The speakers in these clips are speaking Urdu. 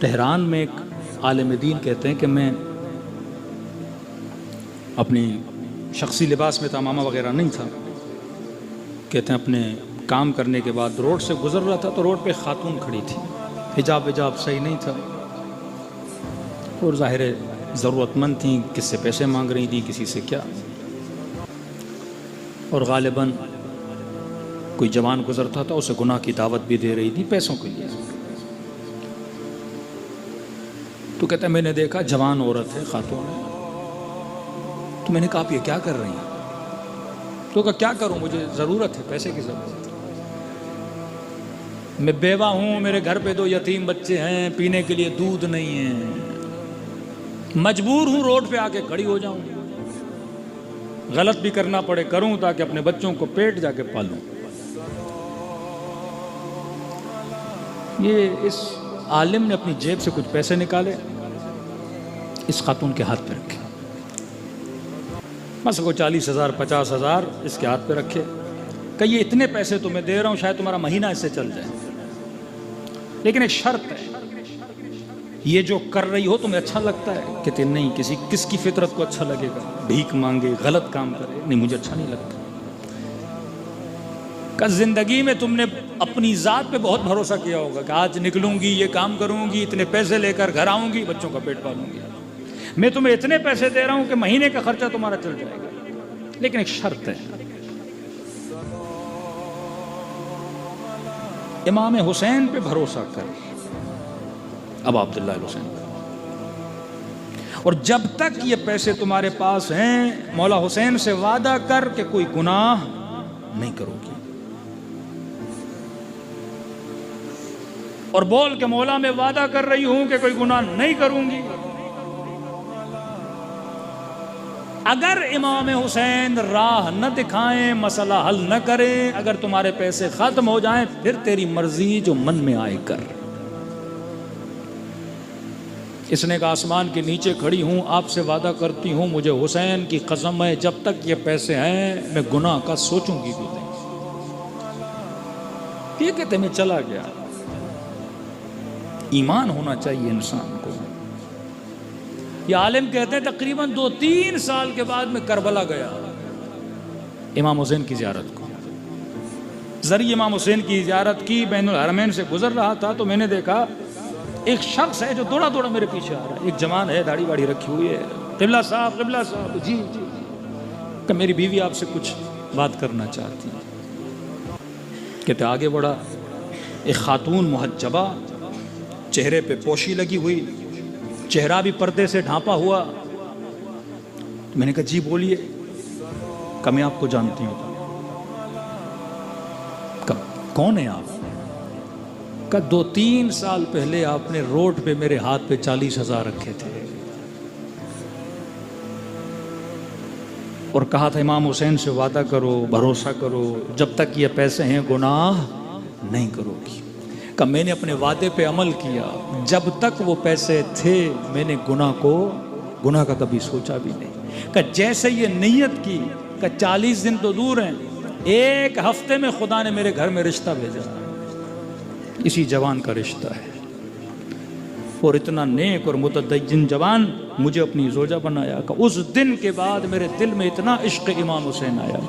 تہران میں ایک عالم دین کہتے ہیں کہ میں اپنی شخصی لباس میں تمامہ وغیرہ نہیں تھا، کہتے ہیں اپنے کام کرنے کے بعد روڈ سے گزر رہا تھا تو روڈ پہ خاتون کھڑی تھی، حجاب صحیح نہیں تھا اور ظاہر ضرورت مند تھیں، کس سے پیسے مانگ رہی تھیں، کسی سے کیا، اور غالباً کوئی جوان گزرتا تھا اسے گناہ کی دعوت بھی دے رہی تھی پیسوں کے لیے۔ تو کہتا ہے میں نے دیکھا جوان عورت ہے، خاتون ہے، تو میں نے کہا آپ یہ کیا کر رہی ہیں؟ تو کہا کیا کروں، مجھے ضرورت ہے، پیسے کی ضرورت ہے، میں بیوہ ہوں، میرے گھر پہ 2 یتیم بچے ہیں، پینے کے لیے دودھ نہیں ہے، مجبور ہوں روڈ پہ آ کے کھڑی ہو جاؤں، غلط بھی کرنا پڑے کروں تاکہ اپنے بچوں کو پیٹ جا کے پالوں۔ یہ اس عالم نے اپنی جیب سے کچھ پیسے نکالے، اس خاتون کے ہاتھ پہ رکھے، مثلا کو 40,000 50,000 اس کے ہاتھ پہ رکھے کہ یہ اتنے پیسے تمہیں دے رہا ہوں، شاید تمہارا مہینہ اس سے چل جائے، لیکن ایک شرط ہے، یہ جو کر رہی ہو تمہیں اچھا لگتا ہے؟ کہتے نہیں، کس کی فطرت کو اچھا لگے گا بھیک مانگے، غلط کام کرے؟ نہیں، مجھے اچھا نہیں لگتا۔ کہ زندگی میں تم نے اپنی ذات پہ بہت بھروسہ کیا ہوگا کہ آج نکلوں گی، یہ کام کروں گی، اتنے پیسے لے کر گھر آؤں گی، بچوں کا پیٹ پالوں گی، میں تمہیں اتنے پیسے دے رہا ہوں کہ مہینے کا خرچہ تمہارا چل جائے گا، لیکن ایک شرط ہے، امام حسین پہ بھروسہ کر، اب عبداللہ الحسین، اور جب تک یہ پیسے تمہارے پاس ہیں مولا حسین سے وعدہ کر کہ کوئی گناہ نہیں کرو گی، اور بول کہ مولا میں وعدہ کر رہی ہوں کہ کوئی گناہ نہیں کروں گی۔ اگر امام حسین راہ نہ دکھائیں، مسئلہ حل نہ کریں، اگر تمہارے پیسے ختم ہو جائیں، پھر تیری مرضی جو من میں آئے کر۔ اس نے کہا آسمان کے نیچے کھڑی ہوں، آپ سے وعدہ کرتی ہوں، مجھے حسین کی قسم ہے جب تک یہ پیسے ہیں میں گناہ کا سوچوں گی بھی نہیں۔ یہ کہتے میں چلا گیا۔ ایمان ہونا چاہیے انسان کو۔ یہ عالم کہتے ہیں تقریباً 2-3 سال کے بعد میں کربلا گیا امام حسین کی زیارت کو، ذریعہ امام حسین کی زیارت کی، بین الحرمین سے گزر رہا تھا تو میں نے دیکھا ایک شخص ہے جو دوڑا میرے پیچھے آ رہا ہے، ایک جوان ہے، داڑھی واڑی رکھی ہوئی ہے، قبلہ صاحب جی کہ میری بیوی آپ سے کچھ بات کرنا چاہتی ہے۔ کہتے آگے بڑھا، ایک خاتون محجبہ، چہرے پہ پوشی لگی ہوئی، چہرہ بھی پردے سے ڈھانپا ہوا، میں نے کہا جی بولیے، کہ میں آپ کو جانتی ہوں۔ کون ہے آپ؟ کہ 2-3 سال پہلے آپ نے روڈ پہ میرے ہاتھ پہ 40,000 رکھے تھے اور کہا تھا امام حسین سے وعدہ کرو، بھروسہ کرو، جب تک یہ پیسے ہیں گناہ نہیں کرو گی۔ کہ میں نے اپنے وعدے پہ عمل کیا، جب تک وہ پیسے تھے میں نے گناہ کا کبھی سوچا بھی نہیں۔ کہ جیسے یہ نیت کی کہ 40 دن تو دور ہیں، 1 ہفتے میں خدا نے میرے گھر میں رشتہ بھیجا، اسی جوان کا رشتہ ہے، اور اتنا نیک اور متدین جوان مجھے اپنی زوجہ بنایا۔ کہ اس دن کے بعد میرے دل میں اتنا عشق امام حسین آیا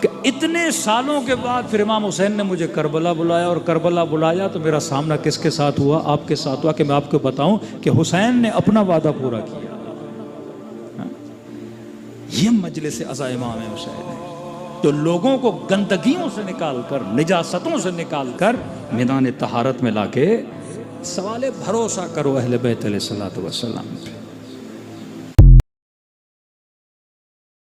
کہ اتنے سالوں کے بعد پھر امام حسین نے مجھے کربلا بلایا، اور کربلا بلایا تو میرا سامنا کس کے ساتھ ہوا؟ آپ کے ساتھ ہوا، کہ میں آپ کو بتاؤں کہ حسین نے اپنا وعدہ پورا کیا۔ یہ مجلس عزا امام حسین ہے جو لوگوں کو گندگیوں سے نکال کر، نجاستوں سے نکال کر میدان طہارت میں لا کے سوال بھروسہ کرو اہل بیت علیہ الصلوۃ والسلام پہ۔